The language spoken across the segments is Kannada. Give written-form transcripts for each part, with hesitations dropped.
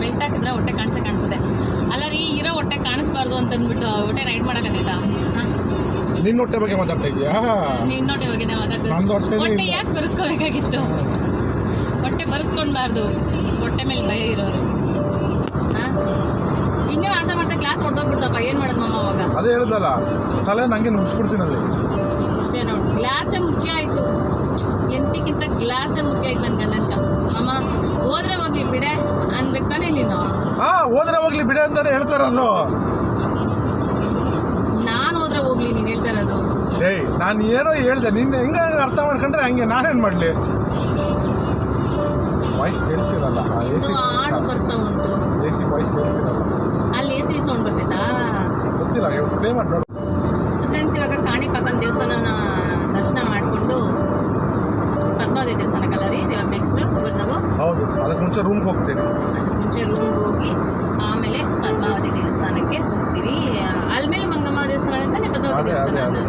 ಬೆಲ್ಟ್ ಹಾಕಿದ್ರೆ ಹೊಟ್ಟೆ ಕಾಣಿಸುತ್ತೆ. ಅಲ್ಲ ರೀ, ಇರೋ ಹೊಟ್ಟೆ ಕಾಣಿಸ್ಬಾರ್ದು ಅಂತಂದ್ಬಿಟ್ಟು ಹೊಟ್ಟೆ ರೈಡ್ ಮಾಡೋಕ್ಕಾಗತ್ತಾ? ನಿನ್ನ ಹೊಟ್ಟೆ ಬಗ್ಗೆ ಮಾತಾಡ್ತಾ ಇದೀಯಾ? ನಿನ್ನ ಹೊಟ್ಟೆ ಬಗ್ಗೆ ಮಾತಾಡ್ತಾ ಹೊಟ್ಟೆ ಯಾಕೆ ಬರೆಸ್ಕೋಬೇಕಾಗಿತ್ತು? ಹೊಟ್ಟೆ ಬರೆಸ್ಕೊಳ್ಬಾರ್ದು, ಹೊಟ್ಟೆ ಮೇಲೆ ಭಯ ಇರೋರು. ಇನ್ನೇ ಮಾಡ್ತಾ ಮಾಡ್ತಾ ಕ್ಲಾಸ್ ಹೊಡೆದೋಗ್ಬಿಡ್ತಪ್ಪ, ಏನು ಮಾಡೋದು ಮಮ್ಮ ಅವಾಗ? ಅದೇ ಹೇಳಿದಲ್ಲ, ತಲೆ ನಂಗೆ ನುಗ್ಸ್ಬಿಡ್ತೀನಲ್ಲಿ. ಇಷ್ಟೇ ನೋಡಿ, ಗ್ಲಾಸೇ ಮುಖ್ಯ ಆಯಿತು. ಎಂಟಿಕ್ಕಿಂತ ಗ್ಲಾಸೇ ಮುಖ್ಯ ಆಯ್ತು ನನ್ನ ಗಂಡನ್ಕ. ಅಮ್ಮ ಹೋದ್ರೆ ಹೋಗ್ಲಿ ಬಿಡೆ ಅನ್ಬೇಕು ತಾನೇ ನೀನು? ಹೋದ್ರೆ ಹೋಗ್ಲಿ ಬಿಡೆ ಅಂತಾನೆ ಹೇಳ್ತಾ ಇರೋದು. ನಾನು ಹೋದ್ರೆ ಹೋಗ್ಲಿ ನೀನು ಹೇಳ್ತಾ ಇರೋದು? ಏಯ್, ನಾನು ಏನೋ ಹೇಳ್ದೆ, ನಿನ್ನ ಹೆಂಗ ಅರ್ಥ ಮಾಡ್ಕೊಂಡ್ರೆ ಹಂಗೆ ನಾನೇನು ಮಾಡಲಿ? ವಾಯ್ಸ್ ಕೇಳಿಸಿರಲ್ಲ, ಹಾಡು ಬರ್ತಾ ಉಂಟು. AC ವಾಯ್ಸ್ ಕೇಳಿಸಿರಲ್ಲ. ಅಲ್ಲಿ AC ಸೌಂಡ್ ಬರ್ತೈತಾ? ಗೊತ್ತಿಲ್ಲ, ಇವತ್ತು ಪ್ಲೇ ಮಾಡಿ ನೋಡು. ಸೊ ಫ್ರೆಂಡ್ಸ್, ಇವಾಗ ಕಾಣಿಪಾಕಂ ದೇವಸ್ಥಾನನ ದರ್ಶನ ಮಾಡಿಕೊಂಡು ಪದ್ಮಾವತಿ ದೇವಸ್ಥಾನಕ್ಕಲ್ಲ ರೀ ಇವಾಗ ನೆಕ್ಸ್ಟ್ ಹೋಗೋದು ನಾವು? ಹೌದು, ಅದಕ್ಕೆ ಮುಂಚೆ ರೂಮ್ಗೆ ಹೋಗ್ತೀವಿ. ಅದಕ್ಕೆ ಮುಂಚೆ ರೂಮ್ಗೆ ಹೋಗಿ ಆಮೇಲೆ ಪದ್ಮಾವತಿ ದೇವಸ್ಥಾನಕ್ಕೆ ಹೋಗ್ತೀವಿ. ಅಲ್ಮೇಲ್ ಮಂಗಮ್ಮ ದೇವಸ್ಥಾನ ಅಂತಾನೆ ಪದ್ಮಾವತಿ ದೇವಸ್ಥಾನ.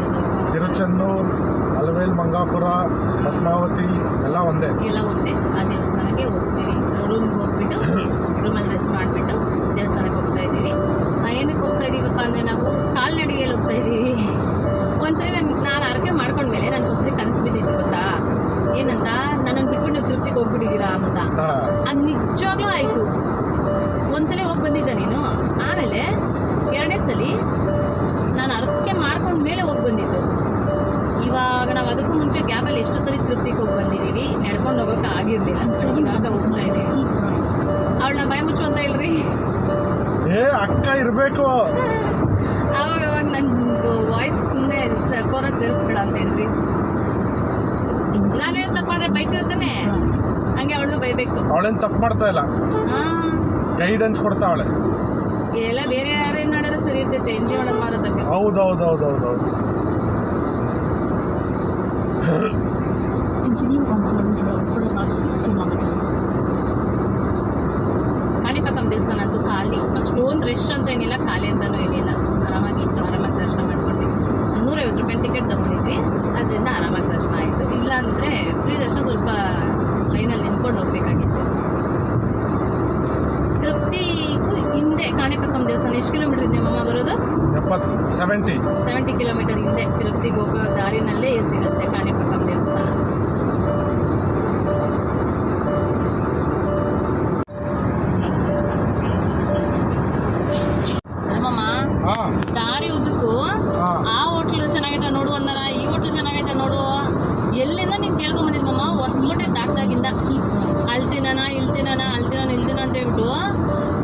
ತಿರುಚೆನ್ನೂರು, ಅಲವೇಲ್ ಮಂಗಾಪುರ, ಪದ್ಮಾವತಿ ಎಲ್ಲ ಒಂದೇ. ಆ ದೇವಸ್ಥಾನಕ್ಕೆ ಹೋಗ್ತೀವಿ. ರೂಮ್ಗೆ ಹೋಗ್ಬಿಟ್ಟು ರೂಮಲ್ಲಿ ರೆಸ್ಟ್ ಮಾಡಿಬಿಟ್ಟು ದೇವಸ್ಥಾನಕ್ಕೆ ಹೋಗ್ತಾ ಇದ್ದೀವಿ. ಏನಕ್ಕೆ ಹೋಗ್ತಾ ಇದ್ದೀವಪ್ಪ ಅಂದರೆ ನಾವು ಕಾಲ್ನಡಿಗೆಯಲ್ಲಿ ಹೋಗ್ತಾ ಇದ್ದೀವಿ. ಒಂದ್ಸರಿ ನಾನು ಅರಕೆ ಮಾಡ್ಕೊಂಡ್ಮೇಲೆ ನನಗೊಂದ್ಸರಿ ಕನಸು ಬಿದ್ದಿತ್ತು ಗೊತ್ತಾ? ಏನಂತ, ನನ್ನನ್ನು ಬಿಟ್ಬಿಟ್ಟು ನೀವು ತಿರುಪ್ತಿಗೆ ಹೋಗ್ಬಿಟ್ಟಿದ್ದೀರಾ ಅಂತ. ಅದು ನಿಜವಾಗ್ಲೂ ಆಯಿತು. ಒಂದ್ಸಲ ಹೋಗಿ ಬಂದಿದ್ದೆ ನೀನು, ಆಮೇಲೆ ಎರಡನೇ ಸಲ ನಾನು ಅರಕೆ ಮಾಡ್ಕೊಂಡ್ಮೇಲೆ ಹೋಗಿ ಬಂದಿತ್ತು. ಇವಾಗ ನಾವು ಅದಕ್ಕೂ ಮುಂಚೆ ಗ್ಯಾಪಲ್ಲಿ ಎಷ್ಟು ಸರಿ ತಿರುಪ್ತಿಗೆ ಹೋಗಿ ಬಂದಿದ್ದೀವಿ, ನಡ್ಕೊಂಡು ಹೋಗೋಕೆ ಆಗಿರಲಿಲ್ಲ. ಇವಾಗ ಹೋಗ್ತಾ ಇದ್ದೀವಿ. ಅವಳನ್ನ ಭಯ ಮುಚ್ಚು ಅಂತ ಹೇಳ್ರಿ. ಅಕ್ಕ ಇರಬೇಕು. ಆವಾಗ ನಂದು ವಾಯ್ಸ್ ಸುಮ್ಮನೆ ಕೋರಸ್ ಸೇರಿಸ್ಬೇಡ ಅಂತ ಹೇಳ್ರಿ. ನಾನೇನು ತಪ್ಪು ಮಾಡ್ರೆ ಬೈತಿರ್ತಾನೆ, ಹಂಗೆ ಅವಳನ್ನು ಬೈಬೇಕು. ಅವಳೇನು ತಪ್ಪು ಮಾಡ್ತಾ ಇಲ್ಲ, ಗೈಡೆನ್ಸ್ ಕೊಡ್ತಾ ಅವಳೆ. ಎಲ್ಲ ಬೇರೆ ಯಾರೇನು ಮಾಡಿದ್ರೆ ಸರಿ ಇರ್ತೈತೆ, ಎಂಜಾಯ್ ಮಾಡೋದು ಮಾರೋದಕ್ಕೆ. ಹೌದೌದೌದೌದೌದು. ಕಾಣಿಪಾಕಂ ದೇವಸ್ಥಾನ ಅಂತೂ ಖಾಲಿ, ಅಷ್ಟೊಂದು ರಶ್ ಅಂತ ಏನಿಲ್ಲ, ಖಾಲಿ ಅಂತಲೂ ಏನಿಲ್ಲ. ಆರಾಮಾಗಿತ್ತು, ಆರಾಮಾಗಿ ದರ್ಶನ ಮಾಡ್ಕೊಂಡ್ವಿ. 150 ರೂಪಾಯಿ ಟಿಕೆಟ್ ತೊಗೊಂಡಿದ್ವಿ, ಅದರಿಂದ ಆರಾಮಾಗಿ ದರ್ಶನ ಆಯಿತು. ಇಲ್ಲಾಂದರೆ ಫ್ರೀ ದರ್ಶನ ಸ್ವಲ್ಪ ಲೈನಲ್ಲಿ ನಿಂತ್ಕೊಂಡು ಹೋಗ್ಬೇಕಾಗಿತ್ತು. ತಿರುಪ್ತಿಗೂ ಹಿಂದೆ ಕಾಣಿಪಾಕಂ ದೇವಸ್ಥಾನ ಎಷ್ಟು ಕಿಲೋಮೀಟರ್ ಇದೆ ಮಮ್ಮ ಬರೋದು? 70 ಕಿಲೋಮೀಟರ್ ಹಿಂದೆ ತಿರುಪ್ತಿಗೆ ಹೋಗೋ ದಾರಿನಲ್ಲೇ ಸಿಗುತ್ತೆ ಕಾಣಿಪಾಕಂ ದೇವಸ್ಥಾನ. ಧರ್ಮಮ್ಮ, ದಾರಿ ಉದ್ದಕ್ಕೂ ಆ ಹೋಟ್ಲು ಚೆನ್ನಾಗೈತೆ ನೋಡು ಅಂದಾರ, ಈ ಹೋಟ್ಲು ಚೆನ್ನಾಗೈತೆ ನೋಡು. ಎಲ್ಲಿಂದ ನೀನು ಕೇಳ್ಕೊಂಬಂದಿದ್ಮಮ್ಮ? ಹೊಸಕೋಟೆ ದಾಟ್ದಾಗಿಂದ ಅಲ್ತಿನ ಅಂತ ಹೇಳ್ಬಿಟ್ಟು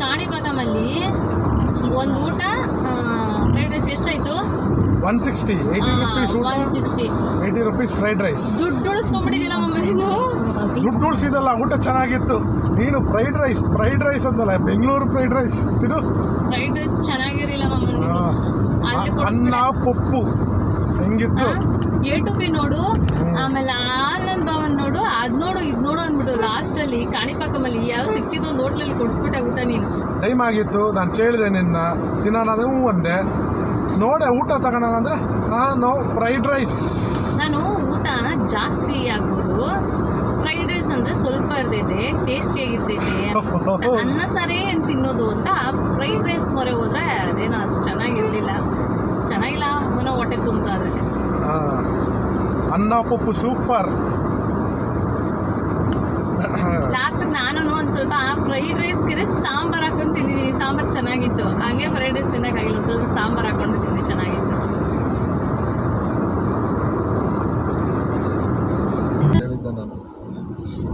ಕಾಣಿಪಾಕಮಲ್ಲಿ ಒಂದು ಊಟ ಫ್ರೈಡ್ ರೈಸ್ ಎಷ್ಟಾಯಿತು? 160. 80 ರೂಪೀಸ್ ಫ್ರೈಡ್ ರೈಸ್. ದುಡ್ಡು ಉಳಿಸ್ಕೊಂಡ್ಬಿಟ್ಟಿದ್ದಿಲ್ಲ ಮಮ್ಮ ನೀನು. ದುಡ್ಡು ಉಳಿಸಿದಲ್ಲ, ಊಟ ಚೆನ್ನಾಗಿತ್ತು. ನೀನು ಫ್ರೈಡ್ ರೈಸ್ ಅಂದಲ್ಲ, ಬೆಂಗಳೂರು ಫ್ರೈಡ್ ರೈಸ್ ತಿನ್ನು. ಫ್ರೈಡ್ ರೈಸ್ ಚೆನ್ನಾಗಿರಲಿಲ್ಲ ಮಮ್ಮ. ಅನ್ನ ಪಪ್ಪು ಹೆಂಗಿತ್ತು? A2B ನೋಡು, ಆಮೇಲೆ ಆನಂದ್ ಭವನ್ ನೋಡು, ಇದು ನೋಡು ಅಂದ್ಬಿಟ್ಟು ಲಾಸ್ಟಲ್ಲಿ ಕಾಣಿಪಾಕಮಲ್ಲಿ ಯಾವ ಸಿಕ್ತಿದ್ದು ಒಂದು ಹೋಟ್ಲಲ್ಲಿ ಕೊಡಿಸ್ಬಿಟ್ಟೆ ಊಟ ನೀನು. ಟೈಮ್ ಆಗಿತ್ತು, ನಾನು ಕೇಳಿದೆ ನಿನ್ನ ತಿನ್ನೋಣಾದ್ರೆ ಹ್ಞೂ ಒಂದೇ. ನೋಡೆ ಊಟ ತಗೋಣಂದ್ರೆ ನೋ ಫ್ರೈಡ್ ರೈಸ್. ನಾನು ಊಟ ಜಾಸ್ತಿ ಆಗ್ಬೋದು, ಫ್ರೈಡ್ ರೈಸ್ ಅಂದರೆ ಸ್ವಲ್ಪ ಇರ್ತೈತೆ, ಟೇಸ್ಟಿಯಾಗಿರ್ತೈತೆ. ಅನ್ನ ಸಾರೇ ಏನು ತಿನ್ನೋದು ಅಂತ ಫ್ರೈಡ್ ರೈಸ್ ಮೊರೆ ಹೋದ್ರೆ ಅದೇನೋ ಅಷ್ಟು ಚೆನ್ನಾಗಿಲ್ಲ. ಏನೋ ಹೊಟ್ಟೆ ತುಂಬ್ತಾ ಅದಕ್ಕೆ. ಅನ್ನ ಪಪ್ಪು ಸೂಪರ್. ಲಾಸ್ಟಿಗೆ ನಾನು ಒಂದು ಸ್ವಲ್ಪ ಫ್ರೈಡ್ ರೈಸ್ಗೆ ಸಾಂಬಾರು ಹಾಕೊಂಡು ತಿಂದಿದ್ದೀನಿ. ಸಾಂಬಾರು ಚೆನ್ನಾಗಿತ್ತು, ಹಾಗೆ ಫ್ರೈಡ್ ರೈಸ್ ತಿನ್ನೋಕ್ಕಾಗಿಲ್ಲ, ಒಂದು ಸ್ವಲ್ಪ ಸಾಂಬಾರು ಹಾಕೊಂಡು ತಿಂದು ಚೆನ್ನಾಗಿತ್ತು.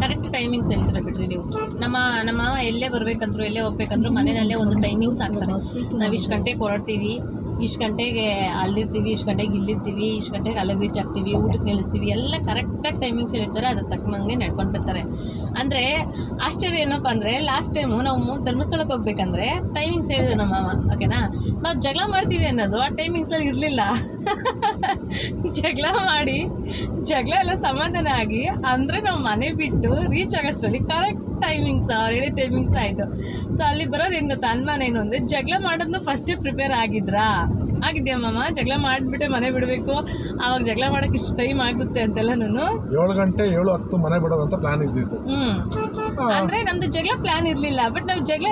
ಕರೆಕ್ಟ್ ಟೈಮಿಂಗ್ಸ್ ಹೇಳ್ತೀರಾ ಬಿಡ್ರಿ ನೀವು. ನಮ್ಮ ಎಲ್ಲೇ ಬರಬೇಕಂದ್ರು ಎಲ್ಲೇ ಹೋಗ್ಬೇಕಂದ್ರು ಮನೆಯಲ್ಲೇ ಒಂದು ಟೈಮಿಂಗ್ಸ್ ಹಾಕ್ತಾರೆ. ನಾವು ಇಷ್ಟು ಗಂಟೆಗೆ ಹೊರಡ್ತೀವಿ, ಇಷ್ಟು ಗಂಟೆಗೆ ಅಲ್ಲಿರ್ತೀವಿ, ಇಷ್ಟು ಗಂಟೆಗೆ ಇಲ್ಲಿರ್ತೀವಿ, ಇಷ್ಟು ಗಂಟೆಗೆ ಅಲ್ಲಿಗೆ ರೀಚ್ ಆಗ್ತೀವಿ, ಊಟಕ್ಕೆ ನಿಲ್ಲಿಸ್ತೀವಿ, ಎಲ್ಲ ಕರೆಕ್ಟಾಗಿ ಟೈಮಿಂಗ್ಸ್ ಹೇಳ್ತಾರೆ. ಅದ್ರ ತಕ್ಕನಂಗೆ ನಡ್ಕೊಂಡು ಬರ್ತಾರೆ. ಅಂದರೆ ಆಶ್ಚರ್ಯ ಏನಪ್ಪ ಅಂದರೆ, ಲಾಸ್ಟ್ ಟೈಮು ನಾವು ಧರ್ಮಸ್ಥಳಕ್ಕೆ ಹೋಗ್ಬೇಕಂದ್ರೆ ಟೈಮಿಂಗ್ಸ್ ಹೇಳಿದ್ರು ನಮ್ಮ ಮಾಮ, ಓಕೆನಾ? ನಾವು ಜಗಳ ಮಾಡ್ತೀವಿ ಅನ್ನೋದು ಆ ಟೈಮಿಂಗ್ಸಲ್ಲಿ ಇರಲಿಲ್ಲ. ಜಗಳ ಎಲ್ಲ ಸಮಾಧಾನ ಆಗಿ ಅಂದರೆ ನಾವು ಮನೆ ಬಿಟ್ಟು ರೀಚ್ ಆಗೋಷ್ಟರಲ್ಲಿ ಕರೆಕ್ಟ್ ಟೈಮಿಂಗ್ಸ್ ಅವ್ರು ಹೇಳಿ ಟೈಮಿಂಗ್ಸ್ ಆಯಿತು. ಸೊ ಅಲ್ಲಿ ಬರೋದು ಏನು ಗೊತ್ತಾ, ಅನುಮಾನ ಏನು ಅಂದರೆ, ಜಗಳ ಮಾಡೋದನ್ನು ಫಸ್ಟೇ ಪ್ರಿಪೇರ್ ಆಗಿದ್ರಾ? ಆಗಿದ್ಯಾ ಮಾಮ ಜಗಳ ಮಾಡಿಬಿಟ್ಟೆ ಮನೆ ಬಿಡಬೇಕು ಆವಾಗ ಜಗಳ ಮಾಡೋಕೆ ಇಷ್ಟು ಟೈಮ್ ಆಗುತ್ತೆ ಅಂತೆಲ್ಲ ನಾನು 7 ಗಂಟೆ 7:10 ಮನೆ ಬಿಡೋದಂತ ಪ್ಲಾನ್ ಇದ್ದಿತ್ತು. ಅಂದರೆ ನಮ್ಮದು ಜಗಳ ಪ್ಲ್ಯಾನ್ ಇರಲಿಲ್ಲ. ಬಟ್ ನಾವು ಜಗಳ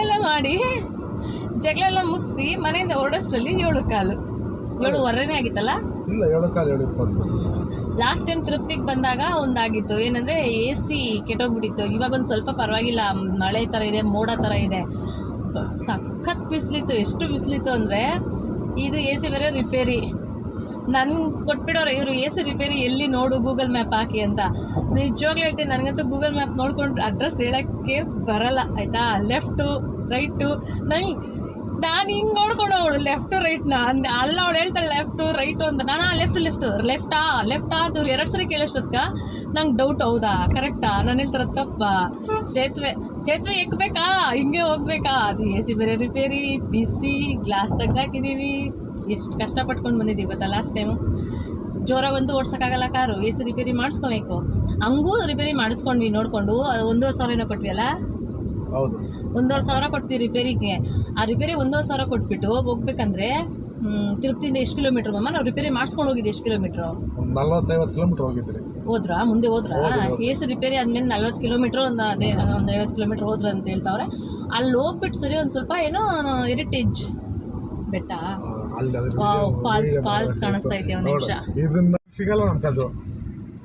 ಎಲ್ಲ ಮುಗಿಸಿ ಮನೆಯಿಂದ ಹೊರಡೋಷ್ಟರಲ್ಲಿ 7:15 7:15 ಆಗಿತ್ತಲ್ಲ. ಇಲ್ಲ 7:15 7:20. ಲಾಸ್ಟ್ ಟೈಮ್ ತಿರುಪ್ತಿಗೆ ಬಂದಾಗ ಒಂದಾಗಿತ್ತು ಏನಂದರೆ AC ಕೆಟ್ಟೋಗ್ಬಿಟ್ಟಿತ್ತು. ಇವಾಗ ಒಂದು ಸ್ವಲ್ಪ ಪರವಾಗಿಲ್ಲ, ಮಳೆ ಥರ ಇದೆ, ಮೋಡ ಥರ ಇದೆ. ಸಖತ್ ಬಿಸಿಲಿತ್ತು. ಎಷ್ಟು ಬಿಸಿಲಿತ್ತು ಅಂದರೆ ಇದು AC ಬೇರೆ ರಿಪೇರಿ. ನನ್ಗೆ ಕೊಟ್ಬಿಡೋರು ಇವರು AC ರಿಪೇರಿ ಎಲ್ಲಿ ನೋಡು ಗೂಗಲ್ ಮ್ಯಾಪ್ ಹಾಕಿ ಅಂತ. ನಿಜವಾಗ್ಲೂ ಹೇಳ್ತೀನಿ, ನನಗಂತೂ ಗೂಗಲ್ ಮ್ಯಾಪ್ ನೋಡ್ಕೊಂಡು ಅಡ್ರೆಸ್ ಹೇಳೋಕ್ಕೆ ಬರಲ್ಲ ಆಯಿತಾ. ಲೆಫ್ಟು ರೈಟು ನಾನು ಹಿಂಗೆ ನೋಡ್ಕೊಂಡು ಅವಳು ಲೆಫ್ಟು ರೈಟ್ನ ಅಲ್ಲ, ಅವಳು ಹೇಳ್ತಾಳೆ ಲೆಫ್ಟು ರೈಟು ಅಂತ. ನಾನು ಲೆಫ್ಟಾ ಅಂತ 2 ಸರಿ ಕೇಳೋಷ್ಟೊತ್ಕ ನಂಗೆ ಡೌಟ್, ಹೌದಾ ಕರೆಕ್ಟಾ ನಾನು ಹೇಳ್ತಾರ ತಪ್ಪ. ಸೇತುವೆ ಎಕ್ಕಬೇಕಾ, ಹಿಂಗೆ ಹೋಗ್ಬೇಕಾ, ಅದು AC ಬೇರೆ ರಿಪೇರಿ, ಬಿಸಿ, ಗ್ಲಾಸ್ ತೆಗ್ದಾಕಿದ್ದೀವಿ. ಎಷ್ಟು ಕಷ್ಟಪಟ್ಕೊಂಡು ಬಂದಿದ್ದೀವಿ ಗೊತ್ತಾ. ಲಾಸ್ಟ್ ಟೈಮು ಜೋರಾಗಂತೂ ಓಡ್ಸೋಕ್ಕಾಗಲ್ಲ ಕಾರು, AC ರಿಪೇರಿ ಮಾಡಿಸ್ಕೋಬೇಕು. ಹಂಗೂ ರಿಪೇರಿ ಮಾಡಿಸ್ಕೊಂಡ್ವಿ ನೋಡಿಕೊಂಡು. ಅದು 1,500 ಕೊಟ್ವಿ ಅಲ್ಲ. ಹೌದು 1,500 ಕೊಟ್ವಿ ರಿಪೇರಿಗೆ. ಆ ರಿಪೇರಿ 1,500 ಕೊಟ್ಬಿಟ್ಟು ಹೋಗ್ಬೇಕಂದ್ರೆ ತಿರುಪತಿಯಿಂದ ಎಷ್ಟು ಕಿಲೋಮೀಟ್ರ್ ಮಾಮ? ನಾವು ರಿಪೇರಿ ಮಾಡಿಸ್ಕೊಂಡು ಹೋಗಿದ್ದು ಎಷ್ಟು ಕಿಲೋಮೀಟ್ರು? 40-50 ಕಿಲೋಮೀಟ್ರ್ ಹೋಗಿದ್ರಿ. ಮುಂದೆ ಹೋದ್ರಾ? AC ರಿಪೇರಿ ಆದ್ಮೇಲೆ 40 ಕಿಲೋಮೀಟ್ರ್ ಒಂದು 50 ಕಿಲೋಮೀಟ್ರ್ ಹೋದ್ರು ಅಂತ ಹೇಳ್ತಾವ್ರೆ. ಅಲ್ಲಿ ಹೋಗ್ಬಿಟ್ಟು ಸರಿ ಒಂದು ಸ್ವಲ್ಪ ಏನೋ ಹೆರಿಟೇಜ್ ಬೆಟ್ಟ, ಫಾಲ್ಸ್ ಕಾಣಿಸ್ತಾ ಇದೆ. ಒಂದು ನಿಮಿಷ ಇದನ್ನ ಸಿಗಲ್ಲ ನಮ್ಗದು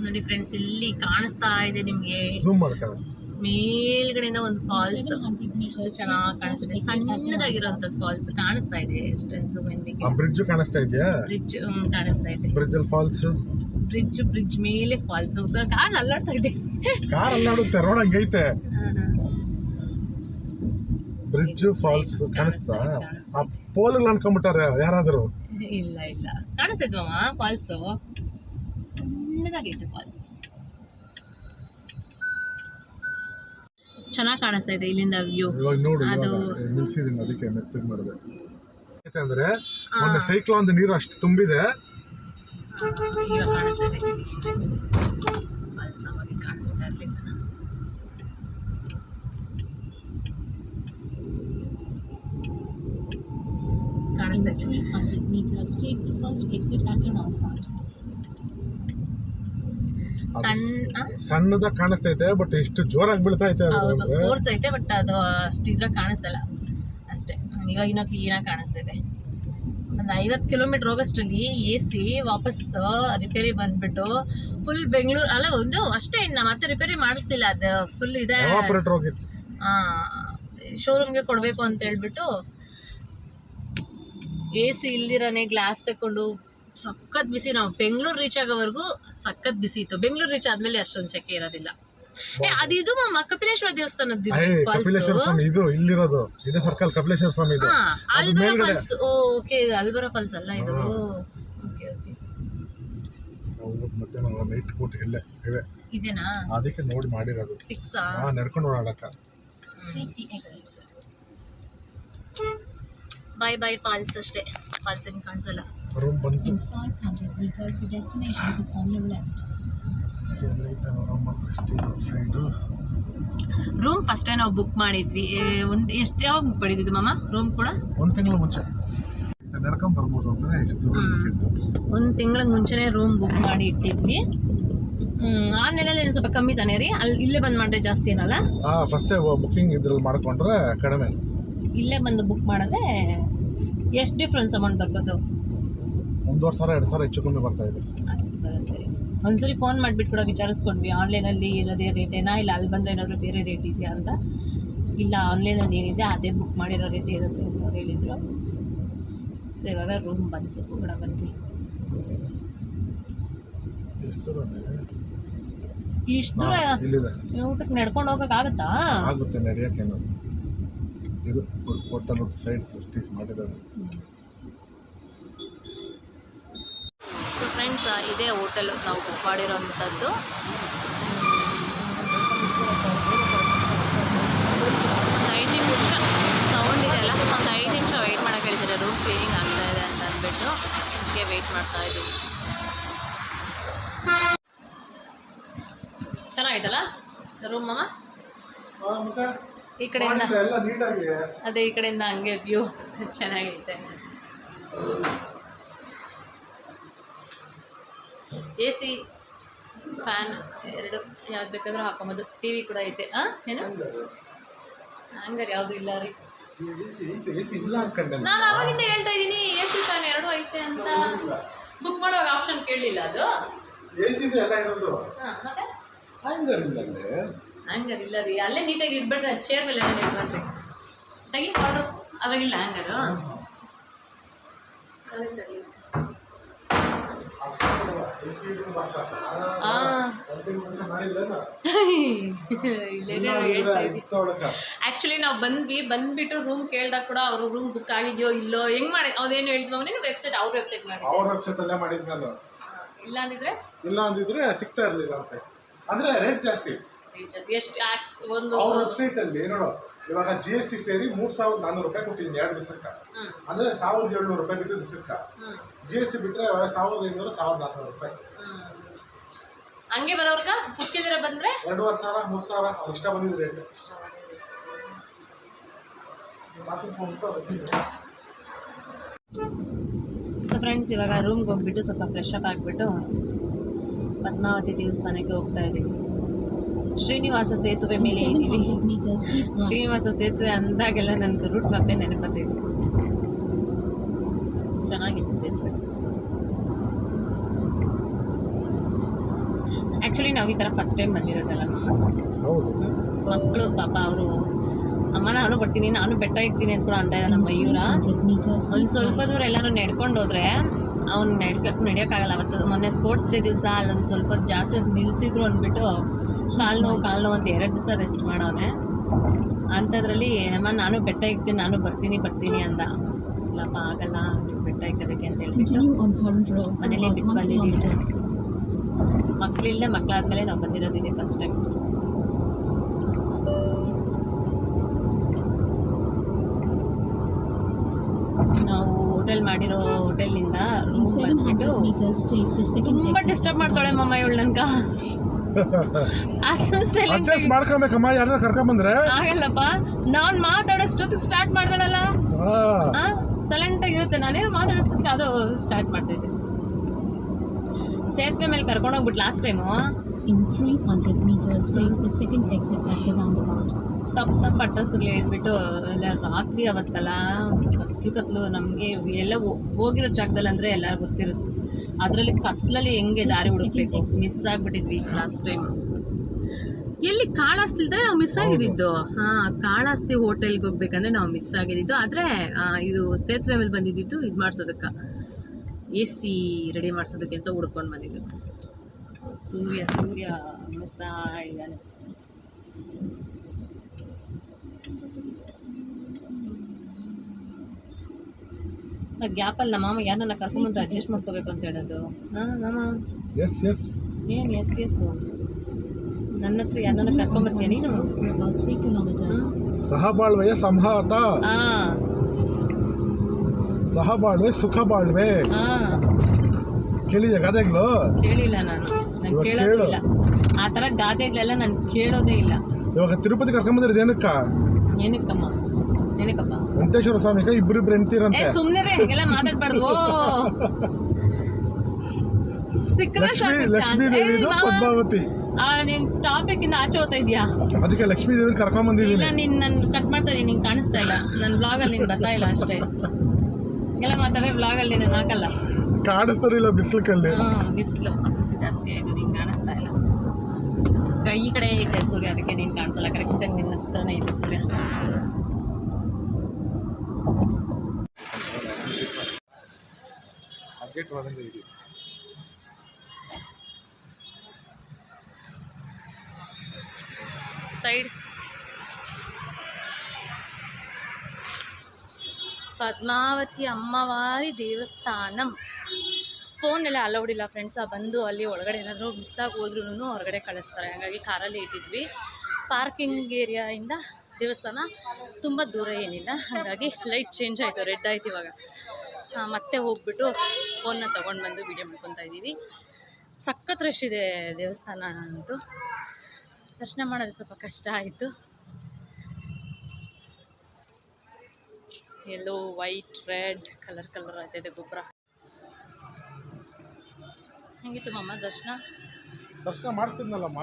ನೋಡಿ ಫ್ರೆಂಡ್ಸ್, ಇಲ್ಲಿ ಕಾಣಿಸ್ತಾ ಇದೆ ನಿಮಗೆ. ಜೂಮ್ ಮಾಡ್ಕೊಳ್ಳಿ. ಮೇಲ್ಗಡೆಯಿಂದ ಒಂದು ಫಾಲ್ಸ್ ಎಷ್ಟು ಚೆನ್ನಾಗಿ ಕಾಣಿಸ್ತಿದೆ. ಸಣ್ಣದಾಗಿರೋಂಥದ್ದು ಫಾಲ್ಸ್ ಕಾಣಿಸ್ತಾ ಇದೆ. ಬ್ರಿಡ್ಜ್ ಕಾಣಿಸ್ತಾ ಇದೆಯಾ? ಬ್ರಿಡ್ಜ್ ಕಾಣಿಸ್ತಾ ಇದೆ. ಬ್ರಿಡ್ಜ್ ಅಲ್ಲಿ ಫಾಲ್ಸ್, ಬ್ರಿಡ್ಜ್ ಮೇಲೆ ಫಾಲ್ಸ್. ಕಾರ್ ಅಲ್ಲಾಡ್ತಾ ಇದೆ. ಕಾರ್ ಅಲ್ಲಾಡುತ್ತೆ, ರೋಡ್ ಹಂಗೈತೆ. ಬ್ರಿಡ್ಜ್ ಫಾಲ್ಸ್ ಕಾಣಿಸ್ತಾ? ಆ ಪೋಲ್ ಅನ್ಕೊಂಡ್ಬಿಟ್ಟಾರೆ ಯಾರಾದರೂ? ಇಲ್ಲ ಕಾಣಿಸ್ತಿದ್ವಮ್ಮ ಫಾಲ್ಸ್. ಸಣ್ಣದಾಗೈತೆ ಫಾಲ್ಸ್, ಚೆನ್ನಾಗಿ ಕಾಣಿಸ್ತಾ ಇದೆ ಇಲ್ಲಿಂದ ವ್ಯೂ. ಇವಾಗ ನೋಡು, ಅದು ನಿಲ್ಸಿದೀನಿ ಅದಕ್ಕೆ ಮೆತ್ತಗೆ ಮಾಡಿದೆ. ಯಾಕಂದ್ರೆ ಮೊನ್ನೆ ಸೈಕ್ಲೋನ್ ನೀರು ಅಷ್ಟು ತುಂಬಿದೆ. ಇವಾಗ ಕಾಣಿಸ್ತಾ ಇದೆ ಫಾಲ್ಸ್, ಅವಾಗ ಕಾಣಿಸ್ತಾ ಇರಲಿಲ್ಲ. ಕಾಣಿಸ್ತಾ ಇದೆ. 100 meters take the first exit at the north front. ಸಣ್ಣದಾಗಿ ಕಾಣಿಸ್ತೈತೆ, ಬಟ್ ಎಷ್ಟು ಜೋರಾಗಿ ಬೀಳ್ತಾ ಐತೆ. ಹೌದು, ಫೋರ್ಸ್ ಐತೆ, ಬಟ್ ಅದು ಅಷ್ಟು ಇದ್ರಾಗ ಕಾಣಿಸ್ತಲ್ಲ ಅಷ್ಟೇ. ಇವಾಗ ಇನ್ನೂ ಕ್ಲೀನಾಗಿ ಕಾಣಿಸ್ತಾ ಇದೆ. ಒಂದು 50 ಕಿಲೋಮೀಟ್ರ್ ಹೋಗೋಷ್ಟರಲ್ಲಿ AC ವಾಪಸ್ ರಿಪೇರಿ ಬಂದ್ಬಿಟ್ಟು ಫುಲ್ ಬೆಂಗಳೂರು ಅಲ್ಲ ಒಂದು ಅಷ್ಟೇ. ಇನ್ನು ಮತ್ತೆ ರಿಪೇರಿ ಮಾಡಿಸ್ತಿಲ್ಲ, ಅದು ಫುಲ್ ಇದೆ. ಶೋರೂಮ್ಗೆ ಕೊಡಬೇಕು ಅಂತ ಹೇಳ್ಬಿಟ್ಟು AC ಇಲ್ದಿರಾನೆ ಗ್ಲಾಸ್ ತಗೊಂಡು ಸಖತ್ ಬಿಸಿ. ನಾವು ಬೆಂಗಳೂರು ರೀಚ್ ಆಗೋವರೆಗೂ ಸಖತ್ ಬಿಸಿ ಇತ್ತು. ಬೆಂಗಳೂರು ರೀಚ್ ಆದ್ಮೇಲೆ ಅಷ್ಟೊಂದು ಸೆಕೆ ಇರೋದಿಲ್ಲ. ಅದಿದು ಮಾಮ ಕಪಿಲೇಶ್ವರ ದೇವಸ್ಥಾನದ ಕಪಿಲೇಶ್ವರ ಸ್ವಾಮಿ ಇದು ಇಲ್ಲಿರೋದು. ಇದೆ ಸರ್ಕಲ್ ಕಪಿಲೇಶ್ವರ ಸ್ವಾಮಿ ಇದು. ಅಲ್ಬರ ಫಾಲ್ಸ್. ಓಕೆ, ಅಲ್ಬರ ಫಾಲ್ಸ್ ಅಲ್ಲ ಇದು. ಓಕೆ ಮತ್ತೆ ನಾವು ನೈಟ್ ಕೋಟ್ ಇಲ್ಲೇ ಇವೆ. ಇದೆನಾ? ಅದಕ್ಕೆ ನೋಡಿ ಮಾಡಿರೋದು. ಫಿಕ್ಸ್ ನಡ್ಕೊಂಡು ಓಡಾಡಕ. ಬೈ ಫಾಲ್ಸ್ ಅಷ್ಟೇ, ಫಾಲ್ಸ್ ಏನು ಕಾಣಿಸಲ್ಲ. ರೂಮ್ ಬಂತು. ರೂಮ್ ಫಸ್ಟ್ ನಾವು ಬುಕ್ ಮಾಡಿದ್ವಿ. ಯಾವಾಗ ಬುಕ್ ಮಾಡಿದ್ದು ಮಾಮ ರೂಮ್ ಕೂಡ? 1 ತಿಂಗಳ ಮುಂಚೆ ನಡ್ಕೊಂಡ್ ಬರ್ಬೋದು ಅಂತಾನೆ. ಒಂದು ತಿಂಗಳಿಗೆ ಮುಂಚೆನೇ ರೂಮ್ ಬುಕ್ ಮಾಡಿ ಇಟ್ಟಿದ್ವಿ. ಆನ್ಲೈನಲ್ಲಿ ಸ್ವಲ್ಪ ಕಮ್ಮಿ ತಾನೇ ರೀ? ಇಲ್ಲೇ ಬಂದು ಮಾಡಿದ್ರೆ ಜಾಸ್ತಿ ಏನಲ್ಲ? ಫಸ್ಟೇ ಬುಕ್ಕಿಂಗ್ ಇದ್ರಲ್ಲಿ ಮಾಡ್ಕೊಂಡ್ರೆ ಕಡಿಮೆ. ಇಲ್ಲೇ ಬಂದು ಬುಕ್ ಮಾಡಿದ್ರೆ ಎಷ್ಟು ಡಿಫ್ರೆನ್ಸ್ ಅಮೌಂಟ್ ಬರ್ಬೋದು? 1,500-2,000 ಹೆಚ್ಚು ಕಮ್ಮಿ ಬರ್ತಾ ಇದೆ. ಅಷ್ಟು ಬರುತ್ತೆ. ಒಂದ್ಸರಿ ಫೋನ್ ಮಾಡಿಬಿಟ್ಟು ಕೂಡ ವಿಚಾರಿಸ್ಕೊಂಡ್ವಿ, ಆನ್ಲೈನಲ್ಲಿ ಇರೋದೇ ರೇಟೇನಾ ಇಲ್ಲ ಅಲ್ಲಿ ಬಂದರೆ ಏನಾದರೂ ಬೇರೆ ರೇಟ್ ಇದೆಯಾ ಅಂತ. ಇಲ್ಲ, ಆನ್ಲೈನಲ್ಲಿ ಏನಿದೆ ಅದೇ ಬುಕ್ ಮಾಡಿರೋ ರೇಟ್ ಇರುತ್ತೆ ಅಂತ ಅವ್ರು ಹೇಳಿದರು. ಸೊ ಇವಾಗ ರೂಮ್ ಬಂತು ಕೂಡ. ಬನ್ನಿರಿ, ಇಷ್ಟು ದೂರ ಊಟಕ್ಕೆ ನಡ್ಕೊಂಡು ಹೋಗೋಕ್ಕಾಗುತ್ತಾ? ಆಗುತ್ತೆ, ನಡೆಯೋಕ್ಕೇನು. ಇದು ಹೋಟೆಲ್ ಸೈಡ್ ಪ್ರೆಸ್ಟೀಜ್ ಮಾಡಿರೋದು. ಸೊ ಫ್ರೆಂಡ್ಸ್, ಇದೇ ಹೋಟೆಲ್ ನಾವು ಬುಕ್ ಮಾಡಿರೋಂಥದ್ದು. ಒಂದು 5 ನಿಮಿಷ ಸೌಂಡ್ ಇದೆ ಅಲ್ಲ, ಒಂದು 5 ನಿಮಿಷ ವೆಯ್ಟ್ ಮಾಡೋಕ್ಕೆ ಹೇಳ್ತಾರೆ. ರೂಮ್ ಕ್ಲೀನಿಂಗ್ ಆಗ್ತಾ ಇದೆ ಅಂತ ಅಂದ್ಬಿಟ್ಟು ಅದಕ್ಕೆ ವೆಯ್ಟ್ ಮಾಡ್ತಾ ಇದ್ದೀವಿ. ಚೆನ್ನಾಗಿತ್ತಲ್ಲ ರೂಮ್ ಮಾಮ? ಈ ಕಡೆಯಿಂದ ಅದೇ, ಈ ಕಡೆಯಿಂದ ಹಂಗೆ ವ್ಯೂ ಚೆನ್ನಾಗೈತೆ. ಎ ಸಿ ಫ್ಯಾನ್ ಎರಡು ಯಾವ್ದು ಬೇಕಾದರೂ ಹಾಕೊಬೋದು. ಟಿ ವಿ ಕೂಡ ಐತೆ. ಏನು ಹ್ಯಾಂಗರ್ ಯಾವುದು ಇಲ್ಲ ರೀ. ನಾನು ಅವಾಗಿಂದ ಹೇಳ್ತಾ ಇದ್ದೀನಿ ಎ ಸಿ ಫ್ಯಾನ್ ಎರಡು ಐತೆ ಅಂತ. ಬುಕ್ ಮಾಡುವಾಗ ಆಪ್ಷನ್ ಕೇಳಲಿಲ್ಲ ಅದು. ಮತ್ತೆ ಹ್ಯಾಂಗರ್ ಇಲ್ಲ ರೀ. ಅಲ್ಲೇ ನೀಟಾಗಿ ಇಟ್ಬಿಟ್ರೆ ಚೇರ್ ಮೇಲೆ ಇಡ್ಬೇಕ್ರಿ. ತೆಗಿ ಆರ್ಡ್ರ್ ಅವಾಗಿಲ್ಲ ಹ್ಯಾಂಗರು. ಆಕ್ಚುಲಿ ನಾವು ಬಂದ್ಬಿಟ್ಟು ರೂಮ್ ಕೇಳ್ದಾಗ ಕೂಡ ಅವರು ರೂಮ್ ಬುಕ್ ಆಗಿದೆಯೋ ಇಲ್ಲೋ ಹೆಂಗ್ ಮಾಡಿ ಅದೇನು ಹೇಳ್ತೀವಿ ಅವನೇನು ವೆಬ್ಸೈಟ್ ಅವ್ರ ವೆಬ್ಸೈಟ್ ಮಾಡಿದ್ದು ಇಲ್ಲ ಅಂದಿದ್ರೆ ಸಿಗ್ತಾ ಇರಲಿಲ್ಲ ಅಂತೆ. ಅಂದ್ರೆ ರೇಟ್ ಜಾಸ್ತಿ. ಎಷ್ಟು ಒಂದು ವೆಬ್ಸೈಟ್ ಅಲ್ಲಿ ನೋಡು, ಇವಾಗ GST ಸೇರಿ 3,400 ರೂಪಾಯಿ ಕೊಟ್ಟಿದ್ದೀನಿ 2 ದಿವಸಕ್ಕೆ. ಅಂದ್ರೆ 1,700 ರೂಪಾಯಿ ಬಿಟ್ಟು ದಿವಸಕ್ಕೆ. GST ಬಿಟ್ರೆ 1,500 1,400 ರೂಪಾಯಿ. ಹಂಗೆ ಬರೋರ್ಗ ಬುಕ್ ಇದ್ರೆ ಬಂದ್ರೆ 2,500 3,000 ಅವ್ರು ಇಷ್ಟ ಬಂದಿದ್ದು ರೇಟ್. ಸೊ ಫ್ರೆಂಡ್ಸ್, ಇವಾಗ ರೂಮ್ಗೆ ಹೋಗ್ಬಿಟ್ಟು ಸ್ವಲ್ಪ ಫ್ರೆಶ್ ಅಪ್ ಆಗಿಬಿಟ್ಟು ಪದ್ಮಾವತಿ ದೇವಸ್ಥಾನಕ್ಕೆ ಹೋಗ್ತಾ ಇದ್ದೀವಿ. ಶ್ರೀನಿವಾಸ ಸೇತುವೆ ಮೇಲೆ ಇದ್ದೀವಿ. ಶ್ರೀನಿವಾಸ ಸೇತುವೆ ಅಂದಾಗೆಲ್ಲ ನನಗೆ ರೂಟ್ ಮ್ಯಾಪೇ ನೆನಪತ್ತಿದೆ. ಚೆನ್ನಾಗಿದೆ ಸೇತುವೆ. ಆ್ಯಕ್ಚುಲಿ ನಾವು ಈ ಥರ ಫಸ್ಟ್ ಟೈಮ್ ಬಂದಿರೋದಲ್ಲ. ಮಕ್ಕಳು ಪಾಪ ಅವರು ಅಮ್ಮ ನಾನು ಬರ್ತೀನಿ, ನಾನು ಬೆಟ್ಟ ಇರ್ತೀನಿ ಅಂತ ಕೂಡ ಅಂತ ಇದ್ದ ನಮ್ಮ ಮಯೂರ. ಒಂದು ಸ್ವಲ್ಪ ದೂರ ಎಲ್ಲರೂ ನಡ್ಕೊಂಡು ಹೋದ್ರೆ ಅವ್ನು ನಡೆಯೋಕ್ಕಾಗಲ್ಲ. ಅವತ್ತು ಮೊನ್ನೆ ಸ್ಪೋರ್ಟ್ಸ್ ಡೇ ದಿವಸ ಅಲ್ಲೊಂದು ಸ್ವಲ್ಪ ಜಾಸ್ತಿ ನಿಲ್ಲಿಸಿದ್ರು ಅಂದ್ಬಿಟ್ಟು ಕಾಲು ನೋವು ಅಂತ 2 ದಿವಸ ರೆಸ್ಟ್ ಮಾಡವನೆ. ಅಂಥದ್ರಲ್ಲಿ ನಮ್ಮ ನಾನು ಬೆಟ್ಟ ಇಕ್ತೀನಿ, ನಾನು ಬರ್ತೀನಿ ಅಂದ. ಇಲ್ಲಪ್ಪ ಆಗಲ್ಲ ನೀವು ಬೆಟ್ಟ ಇಕ್ಕೋದಕ್ಕೆ ಅಂತ ಹೇಳ್ಬಿಟ್ಟು ಮನೇಲಿ ಬಿಟ್ಟು ಬಂದಿದ್ದೀವಿ. ಮಕ್ಕಳಾದ್ಮೇಲೆ ನಾವು ಬಂದಿರೋದಿದೆ ಫಸ್ಟ್ ಟೈಮ್. ನಾವು ಮಾಡಿರೋ ಹೋಟೆಲ್ನಿಂದ ರೂಮ್ ಬಂದ್ಬಿಟ್ಟು ತುಂಬ ಡಿಸ್ಟರ್ಬ್ ಮಾಡ್ತಾಳೆ ಮಮ್ಮ ಇವಳು ನನ್ಗ. ಆಗಲ್ಲಪ್ಪ, ನಾನ್ ಮಾತಾಡೋಷ್ಟೊತ್ತಿಗೆ ಸ್ಟಾರ್ಟ್ ಮಾಡ್ದಳಲ್ಲ, ಸೈಲೆಂಟ್ ಆಗಿರುತ್ತೆ. ನಾನೇನು ಮಾತಾಡೋಷ್ಟೊತ್ತಿಗೆ ಅದು ಸ್ಟಾರ್ಟ್ ಮಾಡ್ತಿದ್ದೆ. ಸೇತುವೆ ಮೇಲೆ ಕರ್ಕೊಂಡೋಗ್ಬಿಟ್ಟು ಲಾಸ್ಟ್ ಟೈಮು ತಪ್ಪು ಅಡ್ರೆಸ್ಗಳು ಹೇಳ್ಬಿಟ್ಟು ಎಲ್ಲ ರಾತ್ರಿ ಅವತ್ತಲ್ಲ ಕತ್ಲು ನಮಗೆ ಎಲ್ಲ ಹೋಗಿರೋ ಜಾಗದಲ್ಲಿ ಅಂದರೆ ಎಲ್ಲರೂ ಗೊತ್ತಿರುತ್ತೆ. ಅದರಲ್ಲಿ ಕತ್ಲಲ್ಲಿ ಹೆಂಗೆ ದಾರಿ ಹುಡುಕ್ಬೇಕು, ಮಿಸ್ ಆಗಿಬಿಟ್ಟಿದ್ವಿ ಲಾಸ್ಟ್ ಟೈಮ್. ಎಲ್ಲಿ ಕಾಳಾಸ್ತಿಲ್ದ್ರೆ ನಾವು ಮಿಸ್ ಆಗಿದ್ದು. ಕಾಳಾಸ್ತಿ ಹೋಟೆಲ್ಗೆ ಹೋಗ್ಬೇಕಂದ್ರೆ ನಾವು ಮಿಸ್ ಆಗಿದ್ದು. ಆದರೆ ಇದು ಸೇತುವೆ ಮೇಲೆ ಬಂದಿದ್ದು ಇದು ಮಾಡ್ಸೋದಕ್ಕೆ, AC ರೆಡಿ ಮಾಡ್ಸೋದಕ್ಕೆ ಅಂತ ಹುಡ್ಕೊಂಡು ಬಂದಿದ್ದು. ಸೂರ್ಯ ಮುಳುಗ್ತಾ ಇದ್ದಾನೆ. ಗ್ಯಾಪಲ್ಲಿ ನಮ್ಮ ಮಾಮ ಯಾರನ್ನ ಕರ್ಕೊಂಡ್ಬಂದ್ರೆ ಅಡ್ಜಸ್ಟ್ ಮಾಡ್ಕೋಬೇಕು ಅಂತ ಹೇಳೋದು. ಮಾಮ ಏನು ಎಸ್ ನನ್ನ ಹತ್ರ ಯಾರನ್ನ ಕರ್ಕೊಂಬರ್ತೀಯ ನೀನು? 3 ಕಿಲೋಮೀಟರ್ಸ್ ಸಹಬಾಳ್ವೆಯ ಸಂಹಾತ, ಸಹಬಾಳ್ವೆ ಸುಖ ಬಾಳ್ವೆ. ಕೇಳಿದ ಗಾದೆಗಳು? ಕೇಳಿಲ್ಲ, ನಾನು ಕೇಳೋದೇ ಇಲ್ಲ ಆ ಥರ ಗಾದೆಗಳೆಲ್ಲ. ನಾನು ಕೇಳೋದೇ ಇಲ್ಲ. ಇವಾಗ ತಿರುಪತಿ ಕರ್ಕೊಂಬಂದ್ರೆ ಏನಕ್ಕಮ್ಮ ವೆಂಕಟೇಶ್ವರ ಸ್ವಾಮಿಗೆ ಇಬ್ರು ಹೆಂಡ್ತಿರಂತೆ. ಸುಮ್ಮನೆ ಹೀಗೆಲ್ಲ ಮಾತಾಡ್ಬಾರ್ದು. ಲಕ್ಷ್ಮೀ ದೇವಿದು ಪದ್ಮಾವತಿ. ನೀನ್ ಟಾಪಿಕ್ ಇಂದ ಆಚೆ ಹೋಗ್ತಾ ಇದೀಯಾ? ಅದಕ್ಕೆ ಲಕ್ಷ್ಮೀ ದೇವಿನ ಕರ್ಕೊಂಡ್ ಬಂದಿದ್ದೀನಿ. ಇಲ್ಲ, ನಾನು ಕಟ್ ಮಾಡ್ತಾ ಇದೀನಿ, ನಿಂಗೆ ಕಾಣಿಸ್ತಾ ಇಲ್ಲ. ನನ್ನ ಬ್ಲಾಗ್ ಅಲ್ಲಿ ನೀನ್ ಬರ್ತಾ ಇಲ್ಲ ಅಷ್ಟೇ. ಎಲ್ಲ ಮಾತಾಡ್ರೆ ಬ್ಲಾಗ್ ಅಲ್ಲಿ ನಾನು ಹಾಕಲ್ಲ. ಕಾಣಿಸ್ತಾರಿಲ್ಲ ಬಿಸಿಲು ಬಿಸಿಲು ಜಾಸ್ತಿ ಆಯ್ತು, ನಿಂಗೆ ಕಾಣಿಸ್ತಾ ಇಲ್ಲ. ಈ ಕಡೆ ಐತೆ ಸೂರ್ಯ, ಅದಕ್ಕೆ ನೀನು ಕಾಣಿಸಲ್ಲ. ಕರೆಕ್ಟಾಗಿ ನಿನ್ನ ಹತ್ರನೇ ಇದೆ ಸೂರ್ಯ. ಸೈಡ್ ಪದ್ಮಾವತಿ ಅಮ್ಮವಾರಿ ದೇವಸ್ಥಾನಂ. ಫೋನೆಲ್ಲ ಅಲೌಡ್ ಇಲ್ಲ ಫ್ರೆಂಡ್ಸ್. ಬಂದು ಅಲ್ಲಿ ಒಳಗಡೆ ಏನಾದರೂ ಮಿಸ್ ಆಗಿ ಹೋದ್ರೂ ಹೊರಗಡೆ ಕಳಿಸ್ತಾರೆ. ಹಾಗಾಗಿ ಕಾರಲ್ಲಿ ಇಟ್ಟಿದ್ವಿ. ಪಾರ್ಕಿಂಗ್ ಏರಿಯಾಯಿಂದ ದೇವಸ್ಥಾನ ತುಂಬ ದೂರ ಏನಿಲ್ಲ. ಹಾಗಾಗಿ ಲೈಟ್ ಚೇಂಜ್ ಆಯಿತು, ರೆಡ್ ಆಯ್ತು ಇವಾಗ. ಮತ್ತೆ ಹೋಗ್ಬಿಟ್ಟು ಫೋನ್ನ ತೊಗೊಂಡು ಬಂದು ವೀಡಿಯೋ ಮಾಡ್ಕೊತಾ ಇದ್ದೀವಿ. ಸಖತ್ ರಶ್ ಇದೆ ದೇವಸ್ಥಾನ ಅಂತೂ. ದರ್ಶನ ಮಾಡೋದು ಸ್ವಲ್ಪ ಕಷ್ಟ ಆಯಿತು. ಯೆಲ್ಲೋ, ವೈಟ್, ರೆಡ್ ಕಲರ್ ಆಗ್ತಾಯಿದೆ ಗೊಬ್ಬರ. ಹೆಂಗಿತ್ತು ಮಮ್ಮ ದರ್ಶನ? ದರ್ಶನ ಮಾಡಿಸಿದ್ನಲ್ಲಮ್ಮ.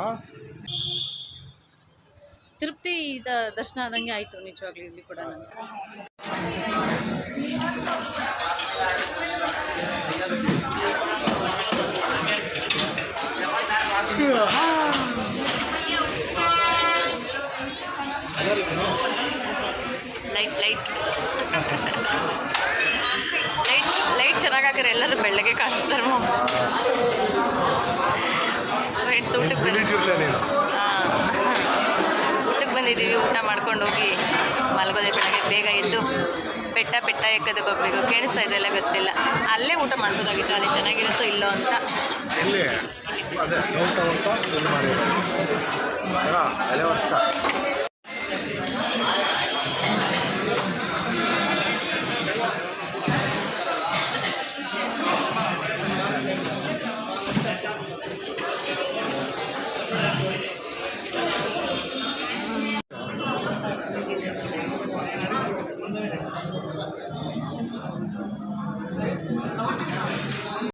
ತೃಪ್ತಿ ದರ್ಶನ ಆದಂಗೆ ಆಯಿತು ನಿಜವಾಗ್ಲೂ ಇಲ್ಲಿ ಕೂಡ ನನಗೆ. ಲೈಟ್ ಲೈಟ್ ಲೈಟ್ ಚೆನ್ನಾಗಾಕಿದ್ರೆ ಎಲ್ಲರೂ ಬೆಳ್ಳಗೆ ಕಾಣಿಸ್ತಾರೆ ಮಮ್ಮ. ಫ್ರೆಂಡ್ಸ್ ಊಟಕ್ಕೆ ಬಂದಿದ್ದೀವಿ. ಊಟ ಮಾಡ್ಕೊಂಡು ಹೋಗಿ ಮಲ್ಗೋದೆ. ಬೆಳಗ್ಗೆ ಬೇಗ ಎದ್ದು ಬೆಟ್ಟ ಎಕ್ಕದಕ್ಕೆ ಹೋಗ್ಬೇಕು. ಕೇಳಿಸ್ತಾ ಇದೆಲ್ಲ ಗೊತ್ತಿಲ್ಲ. ಅಲ್ಲೇ ಊಟ ಮಾಡ್ಬೋದಾಗಿತ್ತು, ಅಲ್ಲಿ ಚೆನ್ನಾಗಿರುತ್ತೋ ಇಲ್ಲೋ ಅಂತ. ಇಲ್ಲಿ ಅದೇ ನೋಡ್ತಾ ಮಾಡಿರೋದು.